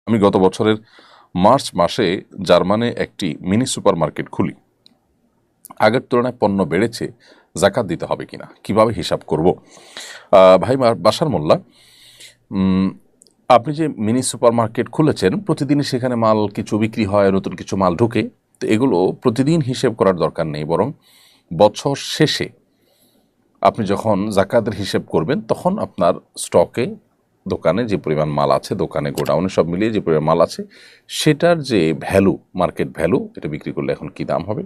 আমি গত বছরের মার্চ মাসে জার্মানে একটি মিনি সুপার মার্কেট খুলি। আগের তুলনায় পণ্য বেড়েছে, জাকাত দিতে হবে কিনা, কিভাবে হিসাব করব? ভাই বাশার মোল্লা, আপনি যে মিনি সুপার মার্কেট খুলেছেন, প্রতিদিন সেখানে মাল কিছু বিক্রি হয়, নতুন কিছু মাল ঢোকে, তো এগুলো প্রতিদিন হিসেব করার দরকার নেই, বরং বছর শেষে আপনি যখন জাকাতের হিসেব করবেন তখন আপনার স্টকে, দোকানে যে পরিমাণ মাল আছে, দোকানে গোডাউনে সব মিলিয়ে যে পরিমাণ মাল আছে, সেটার যে ভ্যালু, মার্কেট ভ্যালু, এটা বিক্রি করলে এখন কী দাম হবে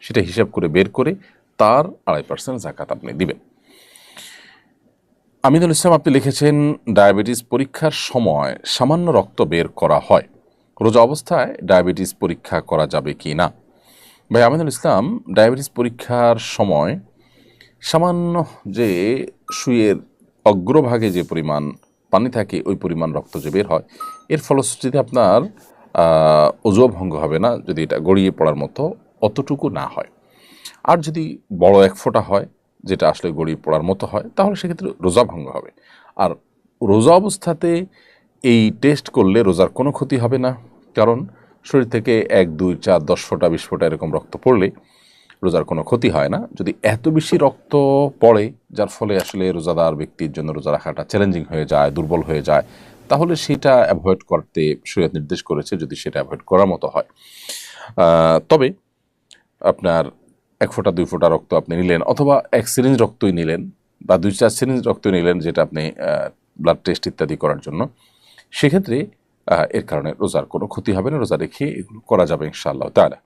সেটা হিসাব করে বের করে তার 2.5% জাকাত আপনি দিবেন। আমিনুল ইসলাম, আপনি লিখেছেন ডায়াবেটিস পরীক্ষার সময় সামান্য রক্ত বের করা হয়, রোজা অবস্থায় ডায়াবেটিস পরীক্ষা করা যাবে কি না? ভাই আমিনুল ইসলাম, ডায়াবেটিস পরীক্ষার সময় সামান্য যে সুইয়ের অগ্রভাগে যে পরিমাণ পানি থাকে, ওই পরিমাণ রক্ত যে বের হয়, এর ফলশ্রুতিতে আপনার অজুও ভঙ্গ হবে না যদি এটা গড়িয়ে পড়ার মতো অতটুকু না হয়। আর যদি বড় এক ফোঁটা হয়, যেটা আসলে গড়িয়ে পড়ার মতো হয়, তাহলে সেক্ষেত্রে রোজা ভঙ্গ হবে। আর রোজা অবস্থাতে এই টেস্ট করলে রোজার কোনো ক্ষতি হবে না, কারণ শরীর থেকে 1, 2, 4, 10 ফোঁটা 20 ফোঁটা এরকম রক্ত পড়লে রোজার কোনো ক্ষতি হয় না। যদি এত বেশি রক্ত পড়ে যার ফলে আসলে রোজাদার ব্যক্তির জন্য রোজা রাখাটা চ্যালেঞ্জিং হয়ে যায়, দুর্বল হয়ে যায়, তাহলে সেটা অ্যাভয়েড করতে শরীয়ত নির্দেশ করেছে, যদি সেটা অ্যাভয়েড করার মতো হয়। তবে আপনার 1 ফোঁটা 2 ফোঁটা রক্ত আপনি নিলেন, অথবা 1 সিরিঞ্জ রক্তই নিলেন, বা 2-4 সিরিঞ্জ রক্ত নিলেন, যেটা আপনি ব্লাড টেস্ট ইত্যাদি করার জন্য, সেক্ষেত্রে এর কারণে রোজার কোনো ক্ষতি হবে না, রোজা রেখে এগুলো করা যাবে ইনশাআল্লাহ তাআলা।